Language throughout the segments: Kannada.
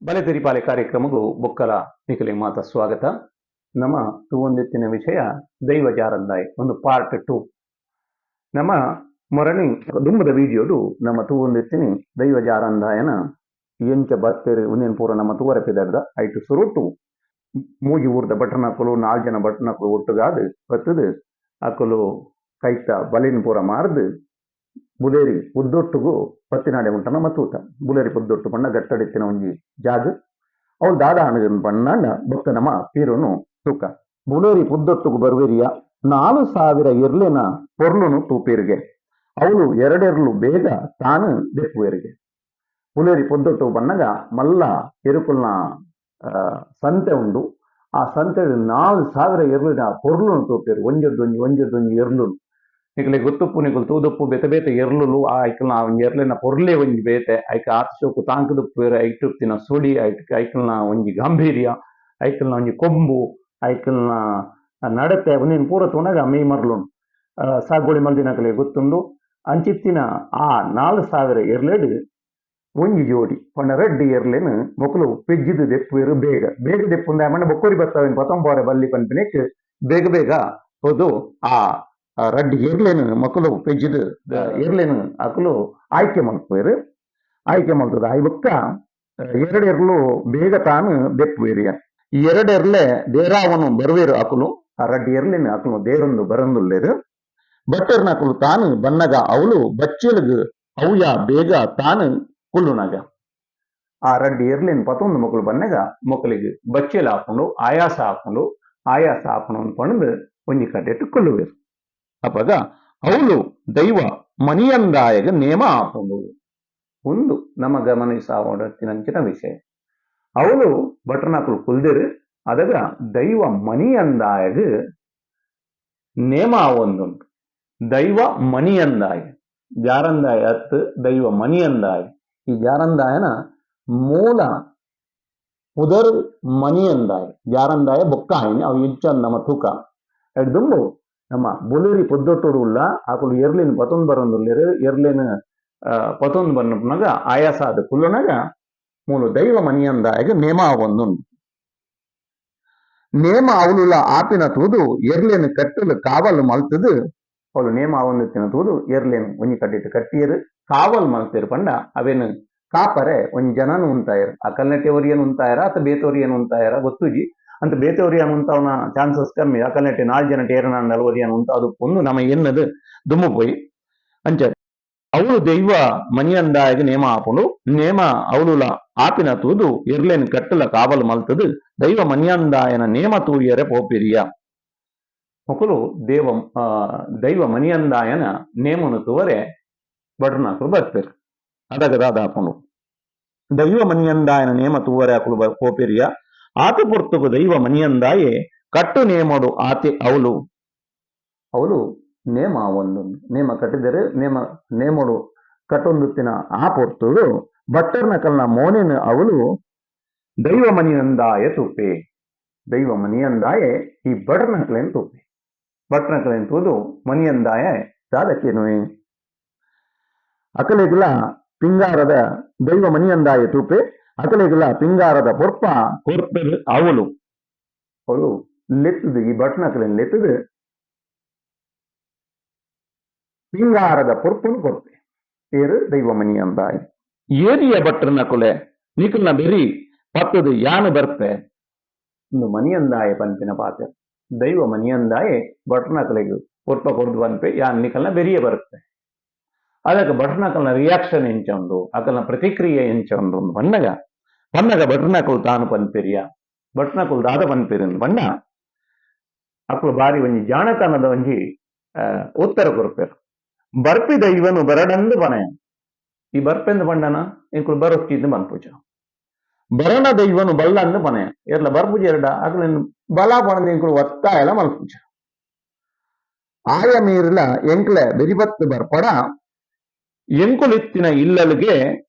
ಬಲೆ ತೆರಿಪಾಲೆ ಕಾರ್ಯಕ್ರಮಗೂ ಬೊಕ್ಕಲ ನಿಖಲೆ ಮಾತ ಸ್ವಾಗತ. ನಮ್ಮ ತೂವೊಂದೆತ್ತಿನ ವಿಷಯ ದೈವ ಜಾರಂದಾಯ್ ಒಂದು ಪಾರ್ಟ್ 2. ನಮ್ಮ ಮೊರಣಿ ದುಂಬದ ವಿಡಿಯೋಡು ನಮ್ಮ ತೂವೊಂದೆತ್ತಿನಿ ದೈವ ಜಾರಂದಾಯನ ಎಂಚ ಬತ್ತೇರು ಉಂದೇನು ಪೂರ ನಮ್ಮ ತೂವರ ಪೆದರ್ದ ಐಟು ಸುರುಟು ಮೂಜಿ ಊರ್ದ ಬಟನಕ್ಕಲು 4 ಜನ ಬಟನಕ್ಕಲು ಒಟ್ಟುಗಾದು ಬತ್ತದು ಅಕ್ಕಲು ಕೈತ ಬಲಿನ ಪೂರ ಮಾರ್ದು ಬುಲೇರಿ ಉದ್ದೊಟ್ಟುಗು ಪತ್ತಿನಾಡೆ ಉಂಟ ನಮ್ಮ ತೂತ ಬುಲೇರಿ ಪುದ್ದೊಟ್ಟು ಪಂಡ ಗಟ್ಟಡೆತ್ತಿನ ಒಂಜಿ ಜಾಗ ಅವಳು ದಾದ ಹಣಗನ್ ಪಣ್ಣಂಡ ಬೊಕ್ಕ ನಮ್ಮ ಪೀರುನು ತೂಕ ಬುಲೇರಿ ಪುದ್ದೊಟ್ಟುಗು ಬರ್ವೇರಿಯ 4,000 ಎರ್ಲೆನ ಪೊರ್ಲುನು ತೂಪೇರಿಗೆ ಅವಳು 2 ಎರ್ಲು ಬೇಗ ತಾನು ದೆಪ್ಪುವೇರಿಗೆ ಬುಲೇರಿ ಪುದ್ದೊಟ್ಟು ಬಣ್ಣಗ ಮಲ್ಲ ಎರುಕುಲ್ನ ಸಂತೆ ಉಂಡು ಆ ಸಂತೆ 4,000 ಎರ್ಲಿನ ಪೊರ್ಲುನು ತೂಪೇರು ಒಂಜೊಂದೊಂಜಿ ಎರ್ಲು ನಿಕಲೆ ಗೊತ್ತುಪ್ಪು ನಿಕಲು ತೂದಪ್ಪು ಬೇತೆ ಬೇತೆ ಎರ್ಲುಲು ಆ ಐಕಲ್ನ ಎರ್ಲಿನ ಪೊರ್ಲೆ ಒಂಜಿ ಬೇತೆ ಐಕ ಆತಶೋಕು ತಾಂಕದುಪ್ಪು ಐಟುತ್ತಿನ ಸುಳಿ ಐಕಲ್ನ ಒಂಜಿ ಗಾಂಭೀರ್ಯ ಐಕಲ್ನ ಒಂಜಿ ಕೊಂಬು ಐಕಲ್ನ ನಡತೆ ಒಂದೇನು ಪೂರ ತುಣಗ ಮೈ ಮರ್ಲುಂಡು ಸಾಗುವಳಿ ಮಲ್ದಿನಕಲೆ ಗೊತ್ತುಂಡು ಅಂಚಿತ್ತಿನ ಆ 4,000 ಎರ್ಲೆಡ್ ಒಂಜಿ ಜೋಡಿ ಪಂಡ ರೆಡ್ಡಿ ಎರ್ಲೆನ್ ಮೊಕಲು ಪೆಜ್ಜಿದು ದೆಪ್ಪುವೆರು ಬೇಗ ಬೇಗ ದೆಪ್ಪುಂದ ಮಂಡ ಬೊಕ್ಕೊರಿ ಬತ್ತಾವಿನ ಪತಂಬೋರೆ ಬಲ್ಲಿ ಪನ್ಪಿನೆಕ್ ಬೇಗ ಬೇಗ ಹೋದು ಆ ರಡ್ಡಿ ಎರ್ಲೆನ್ ಮಕ್ಕಳು ಪೆಜ್ಜಿದು ಎರ್ಲೆನ್ ಅಕಲು ಆಯ್ಕೆ ಮಲ್ಪುವೆರು ಆಯ್ಕೆ ಮಲ್ತದ ಆಯ್ ಬೊಕ್ಕ 2 ಎರ್ಲು ಬೇಗ ತಾನು ದೆಪ್ಪುವೆರಿಯ 2 ಎರ್ಲೆ ದೇರಾವನು ಬರುವೆರು ಅಕಲು ಆ ರಡ್ಡಿ ಎರ್ಲೆನ್ ಅಕಲು ದೇರೊಂದು ಬರಂದುಲ್ಲೆರು ಬಟ್ಟರ್ನ ಅಕಲು ತಾನು ಬನ್ನಗ ಅವಳು ಬಚ್ಚೆಲ್ಗು ಅವ್ಯ ಬೇಗ ತಾನು ಕುಲ್ಲುನಗ ಆ ರಡ್ಡಿ ಎರ್ಲೆನ್ ಪತೊಂದು ಮಕ್ಕಳು ಬನ್ನಗ ಮಕ್ಕಳಿಗೆ ಬಚ್ಚೆಲ್ ಹಾಕೊಂಡು ಆಯಾಸ ಹಾಕೊಂಡು ಪಣದು ಒಂಜಿ ಕಡ್ಡೆಟ್ಟು ಕೊಲ್ಲುವೆರು ಅಪಗ ಅವಳು ದೈವ ಮನಿಯಂದಾಯಗ ನೇಮ ಹಾಕೊಂಡು ಒಂದು ನಮ್ಮ ಗಮನಿಸಾವಡತ್ತಿನಂಚಿನ ವಿಷಯ ಅವಳು ಬಟರ್ನಾಕಲು ಕುಲ್ದಿರು ಅದಗ ದೈವ ಮನಿಯಂದಾಯಗ ನೇಮ ಒಂದುಂಟು ದೈವ ಮನಿಯಂದಾಯ ಜಾರಂದಾಯ ಅತ್ತು ದೈವ ಮನಿಯಂದಾಯ ಈ ಜಾರಂದಾಯನ ಮೂಲ ಪುದರ್ ಮನಿಯಂದಾಯ ಜಾರಂದಾಯ ಬೊಕ್ಕ ಆಯ್ನೆ ಅವು ಇಚ್ಚಂದ ನಮ್ಮ ತೂಕ ಎಡ್ದುಂಬು ನಮ್ಮ ಬುಲೇರಿ ಪೊದ್ದೊಟ್ಟೋಡು ಉಲ್ಲ ಆಕಲು ಎರ್ಲಿನ ಪತೊಂದು ಬರೊಂದುಲ್ಲೆರು ಎರ್ಲಿನ ಪತೊಂದು ಬನ್ನಗ ಆಯಾಸ ಅದು ಕುಲ್ಲುನಗ ಮೂಲು ದೈವ ಮನಿಯಂದಾಯಗ ನೇಮ ಒಂದುಂಡು ನೇಮ ಅವಳುಲ ಆಪಿನ ತೂದು ಎರ್ಲೆನ್ ಕಟ್ಟಲು ಕಾವಲು ಮಲ್ತದು ಅವಳು ನೇಮ ಅವೊಂದಿತ್ತಿನ ತೂದು ಎರ್ಲೆನ್ ಒಂಜಿ ಕಟ್ಟಿಟ್ಟು ಕಟ್ಟಿಯರು ಕಾವಲು ಮಲ್ತೇರು ಪಂಡ ಅವೇನು ಕಾಪರೆ ಒಂಜಿ ಜನನು ಉಂತಾಯರು ಆ ಕಲ್ನೆಟ್ಟೆ ಒರಿಯನು ಉಂತಾಯರ ಅಥವಾ ಬೇತೊರಿಯನು ಉಂತಾಯರ ಗೊತ್ತುಜಿ ಅಂತ ಬೇತೊರಿಯನು ಉಂತಾವನ ಚಾನ್ಸಸ್ ಕಮ್ಮಿ ಆ ಕಲ್ನೆಟ್ಟೆ 4 ಜನ ಟೇರನ ಒರಿಯನು ಉಂತಾದು ಒಂದು ನಮ್ಮ ಎನ್ನದು ದುಮ್ಮು ಪೋಯಿ ಅಂಚ ಅವಳು ದೈವ ಮನಿಯಂದಾಯಗ ನೇಮ ಆಪುಂಡು ನೇಮ ಅವಳುಲ ಆಪಿನ ತೂದು ಎರ್ಲೆನ್ ಕಟ್ಟಲ ಕಾವಲು ಮಲ್ತದು ದೈವ ಮನಿಯಂದಾಯನ ನೇಮ ತೂಯರೆ ಪೋಪಿರಿಯ ಮೊಕಲು ದೈವ ಮನಿಯಂದಾಯನ ನೇಮನು ತೂವರೆ ಬಡ್ರನಾಕಲು ಬರ್ಪೇರು ಅದಗದಾದ ಹಾಕೊಂಡು ದೈವ ಮನಿಯಂದಾಯನ ನೇಮ ತೂವರೆ ಹಾಕಲು ಪೋಪಿರಿಯ ಆತ ಪೊರ್ತುಗು ದೈವ ಮನಿಯಂದಾಯೆ ಕಟ್ಟು ನೇಮಡು ಆತೆ ಅವಳು ನೇಮ ಒಂದು ನೇಮ ಕಟ್ಟಿದರೆ ನೇಮಡು ಕಟ್ಟೊಂದುತ್ತಿನ ಆ ಪೊರ್ತುಡು ಬಟ್ಟರ್ನ ಕಲ್ನ ಮೋನೆನ ಅವಳು ದೈವ ಮನಿಯಂದಾಯ ತುಪ್ಪೆ ದೈವ ಮನಿಯಂದಾಯೆ ಈ ಬಡ್ರನಕಲೇನು ತುಪ್ಪೆ ಬಟ್ರನಕಲೇನು ತೂದು ಮನಿಯಂದಾಯ ದಾದಕ್ಕೇನುವೆ ಅಕಲೆಗಳ ಪಿಂಗಾರದ ದೈವ ಮನಿಯಂದಾಯ ತೂಪೆ ಅಕಲೆಗಳ ಪಿಂಗಾರದ ಪೊರ್ಪ ಕೊರ್ಪೆರು ಅವಳು ಲೆತ್ತದು ಈ ಬಟ್ನಕಲೇನು ಲೆತ್ತದು ಪಿಂಗಾರದ ಪೊರ್ಪನು ಕೊರ್ಪೆ ಏರು ದೈವ ಮನಿಯಂದಾಯ ಏರಿಯ ಬಟ್ರನ ಕೊಲೆ ನಿಕಲ್ನ ಬೆರಿ ಪತ್ತದು ಯಾನು ಬರ್ಪೆ ಇನ್ನು ಮನಿಯಂದಾಯ ಪಂಪಿನ ಪಾತ್ರ ದೈವ ಮನಿಯಂದಾಯ ಬಟ್ರನಕಲೆಗು ಪೊರ್ಪ ಕೊರ್ದು ಪನ್ಪೆ ಯಾನ್ ನಿಕಲ್ನ ಬೆರಿಯ ಬರುತ್ತೆ ಅದಕ್ಕೆ ಬಟ್ರನಕಲ್ನ ರಿಯಾಕ್ಷನ್ ಎಂಚಂದು ಅಕಲ್ನ ಪ್ರತಿಕ್ರಿಯೆ ಎಂಚಂದು ಬಣ್ಣಗ ಬಟ್ರನಕಲು ತಾನು ಪನ್ಪೆರಿಯ ಬಟ್ರನಕಲು ದಾದ ಪನ್ಪೆರಿನ ಬಣ್ಣ ಅಕಲು ಬಾರಿ ಒಂಜಿ ಜಾಣತನದ ಒಂಜಿ ಉತ್ತರ ಕೊರ್ಪೆರು ಬರ್ಪಿ ದೈವನು ಬರಡಂದು ಬನೆಯ ಈ ಬರ್ಪೆಂದು ಬಂಡನ ಇಂಕುಲು ಬರೊಚ್ಚಿದ್ದು ಬನ್ಪುಜ ಬರಣ ದೈವನು ಬಲ್ಲಂದು ಬನೆಯ ಎರ್ಲ ಬರ್ಪುಜ ಎರಡ ಅಕಲಿನ ಬಲ ಪಣದ ಇಂಕುಲು ಒತ್ತಾಯಲ ಮಲ್ಪುಜ ಆಯ ಮೀರ್ಲ ಎಂಕ್ಲೆ ಬೆರಿಬತ್ತು ಬರ್ಪಡ ಎಂಕುಲಿತ್ತಿನ ಇಲ್ಲಲಿಗೆ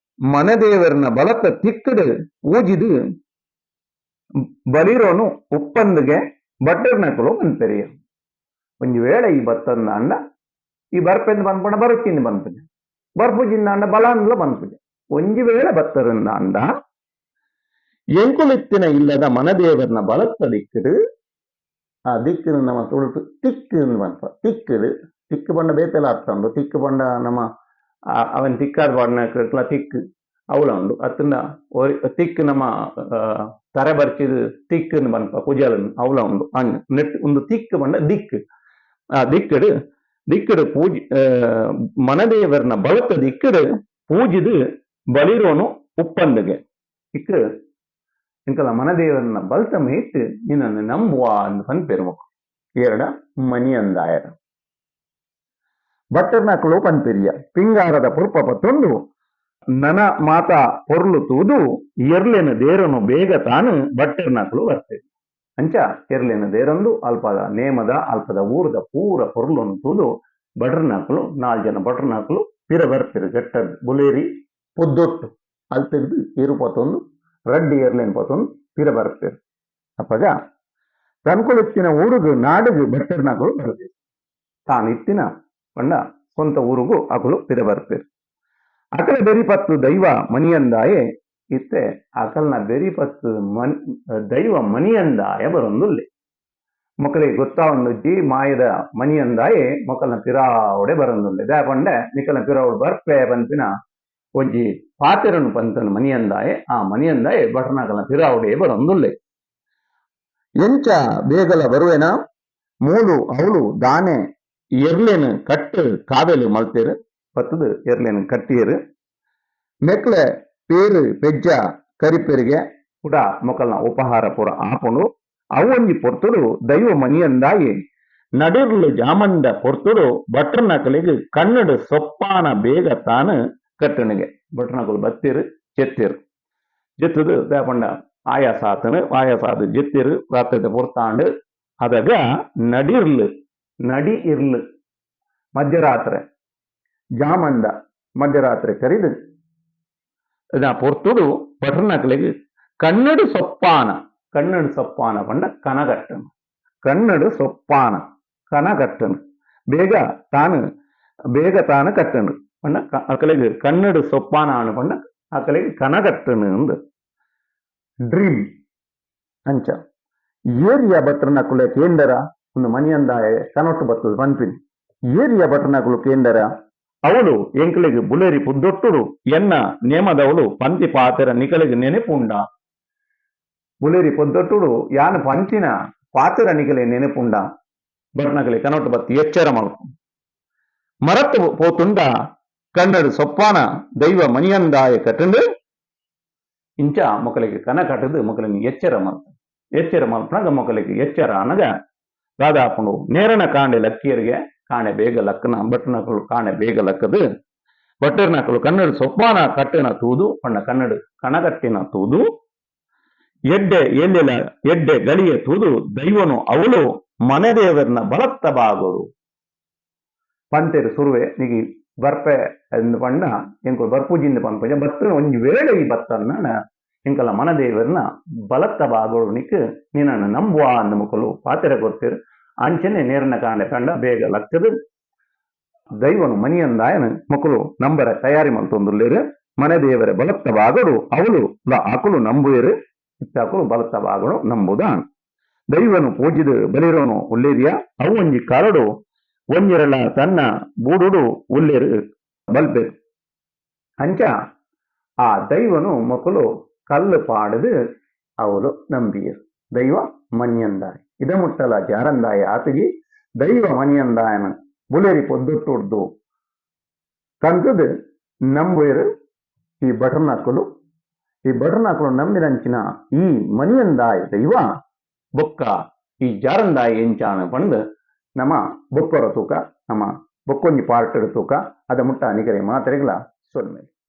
ಮನೆದೇವರನ ಬಲತ ತಿಕ್ಕಡು ಊಜಿದು ಬಲಿರೋನು ಉಪ್ಪಂದಿಗೆ ಬಟ್ಟರ್ನಕಲು ಪನ್ಪೆರಿಯ ಒಂಜಿ ವೇಳೆ ಈ ಬತ್ತಂದ ಅಂಡ ಈ ಬರ್ಪೆಂದು ಬನ್ಪಡ ಬರೊಚ್ಚಿಂದು ಬನ್ಪುಜ ಬರ್ಪುಜಿಂದ ಅಂಡ ಬಲ ಅಂದ್ಲ ಬನ್ಪುಜ ಒಂಜಿ ವೇಳೆ ಬತ್ತರಿಂದ ಅಂಡ ಎಂಕುಲಿತ್ತಿನ ಇಲ್ಲದ ಮನದೇವರನ್ನ ಬಲತ್ತ ದಿಕ್ಕಡು ಆ ದಿಕ್ಕನ್ನು ನಮ್ಮ ತುಳುಟು ತಿಕ್ಕು ಬಂತ ತಿಕ್ಕಡು ತಿಕ್ಕು ಬಂಡ ಬೇತೆಲ್ಲ ಅರ್ಥ ಉಂಡು ತಿಕ್ಕು ಬಂಡ ನಮ್ಮ ಅವನ್ ತಿಕ್ಕಾದ ಬಣ್ಣ ತಿಕ್ಕು ಅವಳ ಉಂಡು ಅತ್ತಂಡ ತಿಕ್ಕು ನಮ್ಮ ತರೆ ಬರ್ಚಿದು ತಿಕ್ಕನ್ನು ಬನ್ಪ ಕುಜಲನ್ನು ಅವಳ ಉಂಡು ಹಂಗ ನೆಟ್ ಒಂದು ತಿಕ್ಕು ಬಂಡ ದಿಕ್ಕು ಆ ದಿಕ್ಕಡು ದಿಕ್ಕಡು ಪೂಜೆ ಮನದೇವರನ್ನ ಬಲತ್ತ ದಿಕ್ಕಡು ಪೂಜಿದು ಬಲಿರೋನು ಉಪ್ಪಂದಗೆ ಇಕ್ಕ ಇಂಕಲ ಮನದೇವರನ್ನ ಬಲ್ತ ಮೇಟ್ ನಿನ್ನನ್ನು ನಂಬುವ ಅಂದು ಪನ್ಪೆರುಮುಕು ಏರಡ ಮನಿಯಂದಾಯರ ಬಟ್ಟರ್ನಾಕಲು ಪನ್ಪೆರಿಯ ಪಿಂಗಾರದ ಪುರ್ಪಪ ತೊಂದು ನನ ಮಾತ ಪೊರ್ಲು ತೂದು ಎರ್ಲೆನ ದೇರನು ಬೇಗ ತಾನು ಬಟ್ಟರ್ನಾಕಲು ಬರ್ತೇವೆ ಅಂಚ ಎರ್ಲೆನ ದೇರಂದು ಅಲ್ಪದ ನೇಮದ ಅಲ್ಪದ ಊರದ ಪೂರ ಪೊರ್ಲನ್ನು ತೂದು ಬಟರ್ನಾಕಲು 4 ಜನ ಬಟರ್ನಾಕಲು ಪಿರ ಬರ್ತಿರು ಗಟ್ಟದ ಬುಲೇರಿ ಪೊದ್ದೊಟ್ಟು ಅಲ್ಲಿ ತೆಗೆದು ಏರು ಪತ್ತೊಂದು ರಡ್ಡಿ ಏರ್ಲೇನ್ ಪತ್ತೊಂದು ಪಿರ ಬರ್ತಿರು ಅಪ್ಪಗ ತನ್ಕೊಳಿತ್ತಿನ ಊರುಗು ನಾಡುಗು ಬಟ್ಟರ್ನಾಕಲು ಬರ್ತೀರಿ ತಾನಿತ್ತಿನ ಪಂಡ ಸ್ವಂತ ಊರುಗು ಅಕಲು ಪಿರ ಬರ್ತಿರು ಅಕಲ ಬೆರಿಪತ್ತು ದೈವ ಮನಿಯಂದಾಯೆ ಇತ್ತೆ ಅಕಲ್ನ ಬೆರಿಪತ್ತು ದೈವ ಮನಿಯಂದಾಯ ಬರೊಂದುಲ್ಲೆ ಮಕ್ಕಳಿಗೆ ಗೊತ್ತಾವೊಂದುಜ್ಜಿ ಮಾಯದ ಮನಿಯಂದಾಯೆ ಮಕ್ಕಳನ್ನ ಪಿರಾವಡೆ ಬರೊಂದುಲ್ಲೆ ದೇ ಪಂಡೆ ನಿಕ್ಕಲ್ನ ಪಿರಾವಡು ಬರ್ಪೆ ಪನ್ಪಿನ ಒಂಜಿ ಪಾತೆರನು ಪಂತನ ಮನಿಯಂದಾಯೆ ಆ ಮನಿಯಂದಾಯೆ ಬಟರ್ನಾಕಲ್ನ ಪಿರಾವಡೆ ಬರೊಂದುಲ್ಲೆ ಎಂಚ ಬೇಗಲ ಬರುವೆನ ಮೂಲು ಅವಳು ದಾನೆ ಎರ್ಲೆನು ಕಟ್ಟು ಕಾವೆಲು ಮಲ್ತೇರು ಪತ್ತದು ಎರ್ಲೆನು ಕಟ್ಟಿಯರು ಮೆಕ್ಲೆ ಪೇರು ಪೆಜ್ಜ ಕರಿಪೆರಿಗೆ ಕೂಡ ಮೊಕಲ್ನ ಉಪಹಾರ ಪುರ ಆಪುಂಡು ಅವೊಂಜಿ ಪೊರ್ತುಡು ದೈವ ಮನಿಯಂದಾಯಿ ನಡಿರ್ಲು ಜಾಮಂದ ಪೊರ್ತುಡು ಬಟ್ರನಕಲಿಗೆ ಕನ್ನಡ ಸೊಪ್ಪಾನ ಬೇಗ ತಾನು ಕಟ್ಟಣಿಗೆ ಬಟ್ರನಕಲು ಬತ್ತಿರು ಚೆತ್ತಿರು ಜೆತ್ತದು ದೇಪಂಡ ಆಯಾಸಾತನು ಆಯಾಸಾದು ಜೆತ್ತಿರು ರಾತ್ರಿ ಪೊರ್ತಾಂಡು ಅದಾಗ ನಡಿ ಇರ್ಲು ಮಧ್ಯರಾತ್ರಿ ಜಾಮಂದ ಮಧ್ಯರಾತ್ರಿ ಕರಿದು ಪೊರ್ತುಡು ಬಟ್ರನಕಲಿಗೆ ಕನ್ನಡ ಸೊಪ್ಪಾನ ಪಂಡ ಕನಗಟ್ಟನು ಕನ್ನಡ ಸೊಪ್ಪಾನ ಕನಗಟ್ಟನು ಬೇಗ ತಾನು ಕಟ್ಟನು ಪಂಡ ಅಕಲಿಗೆ ಕನ್ನಡ ಸೊಪ್ಪಾನ ಆನು ಪಂಡ ಅಕಲಿಗೆ ಕನಗಟ್ಟನು ಅಂದು ಡ್ರೀಮ್ ಅಂಚ ಏರಿಯ ಬಟ್ರನಕುಲೆ ಕೇಂದರ ಒಂದು ಮನಿಯಂದಾಯ ಕನೊಟ್ಟು ಬತ್ತದು ಪನ್ಪಿನಿ ಏರಿಯ ಬಟ್ರನಕುಲು ಕೇಂದರ ಅವಳು ಎಂಕಲಿಗೆ ಬುಲೇರಿ ಪುದ್ದೊಟ್ಟುಡು ಎನ್ನ ನೇಮದವಳು ಪಂತಿ ಪಾತೆರ ನಿಕಲಿಗೆ ನೆನೆಪುಂಡ ಬುಲೇರಿ ಪೊದ್ದೊಟ್ಟುಡು ಯಾನು ಪಂಚಿನ ಪಾತೆರ ನಿಕಲೆ ನೆನೆಪುಂಡ ಬಟ್ನಕಲೆ ಕನೊಟ್ಟು ಬತ್ತಿ ಎಚ್ಚರ ಮಲ್ಪು ಮರತ್ತು ಪೋತುಂಡ ಕನ್ನಡ ಸೊಪ್ಪಾನ ದೈವ ಮನಿಯಂದಾಯ ಕಟ್ಟಂಡು ಇಂಚ ಮೊಕಲಿಗೆ ಕನ ಕಟ್ಟದು ಮೊಕಲಿಗೆ ಎಚ್ಚರ ಮಲ್ಪನಾಗ ಮೊಕಲಿಗೆ ಎಚ್ಚರ ಅನಗ ದಾದಾಪುಂಡು ನೇರನ ಕಾಂಡೆ ಲಕ್ಕಿಯರಿಗೆ ಕಾಣೆ ಬೇಗ ಲಕ್ಕನ ಬಟ್ನಕಲು ಕಾಣೆ ಬೇಗ ಲಕ್ಕದು ಬಟ್ಟರ್ನಕಲು ಕನ್ನಡ ಸೊಪ್ಪಾನ ಕಟ್ಟಿನ ತೂದು ಪಂಡ ಕನ್ನಡ ಕನಗಟ್ಟಿನ ತೂದು ಎಡ್ಡೆ ಗಳಿಯ ತೂದು ದೈವನು ಅವಳು ಮನೆದೇವರನ್ನ ಬಲತ್ತ ಬಾಗೋರು ಪಂತೆರು ಸುರುವೆ ನಿಗಿ ಬರ್ಪೆ ಎಂದು ಪಂಡ ಎಂಕು ಬರ್ಪೂಜಿಂದ ಪಂಪಜ ಬತ್ತ ಒಂಜಿ ವೇಳೆ ಈ ಬತ್ತನ್ನ ಎಂಕಲ ಮನದೇವರನ್ನ ಬಲತ್ತ ಬಾಗೋರು ನಿಕ್ ನಿನ್ನನ್ನು ನಂಬುವ ಅಂದ ಮುಕ್ಕಲು ಪಾತೆರ ಕೊಡ್ತೀರು ಅಂಚನೆ ನೇರನ ಕಾಂಡೆ ಕಂಡ ಬೇಗ ಲಕ್ಕದು ದೈವನು ಮನಿಯಂದಾಯನ ಮಕ್ಕಳು ನಂಬರ ತಯಾರಿ ಮಲ್ತೊಂದುಲ್ಲೇರು ಮನೆದೇವರ ಬಲತ್ತ ಬಾಗೋರು ಅವಳು ಆಕಳು ನಂಬುಯರು ಇತ್ತಾಕಲು ಬಲತ್ತ ಬಾಗೋಳು ನಂಬುದಾನ್ ದೈವನು ಪೂಜಿದು ಬಲಿರೋನು ಉಲ್ಲೇರಿಯ ಅವು ಒಂಜಿ ಕರಡು ಒಂಜಿರಲ ತನ್ನ ಬೂಡುಡು ಉಲ್ಲೇರು ಬಲ್ಪೆರು ಅಂಚ ಆ ದೈವನು ಮಕ್ಕಳು ಕಲ್ಲು ಪಾಡದು ಅವಳು ನಂಬಿಯರು ದೈವ ಮನಿಯಂದಾಯ ಇದ ಮುಟ್ಟಲ ಜಾರಂದಾಯ ಆತಗಿ ದೈವ ಮನಿಯಂದಾಯನ ಬುಲೇರಿ ಪೊದ್ದೊಟ್ಟುಡ್ದು ಕಂತದು ನಂಬುಯರು ಈ ಬಟರ್ನಕಲು ನಂಬಿದಂಚಿನ ಈ ಮನಿಯಂದಾಯ ದೈವ ಬೊಕ್ಕ ಈ ಜಾರಂದಾಯ ಎಂಚಾನ ಪಂದು ನಮ್ಮ ಬೊಕ್ಕರ ತೂಕ ನಮ್ಮ ಬೊಕ್ಕೊಂಜಿ ಪಾರ್ಟರ್ ತೂಕ ಅದ ಮುಟ್ಟ ನಿಕರೆ ಮಾತ್ರೆಗಳ ಸೊನ್ನೆ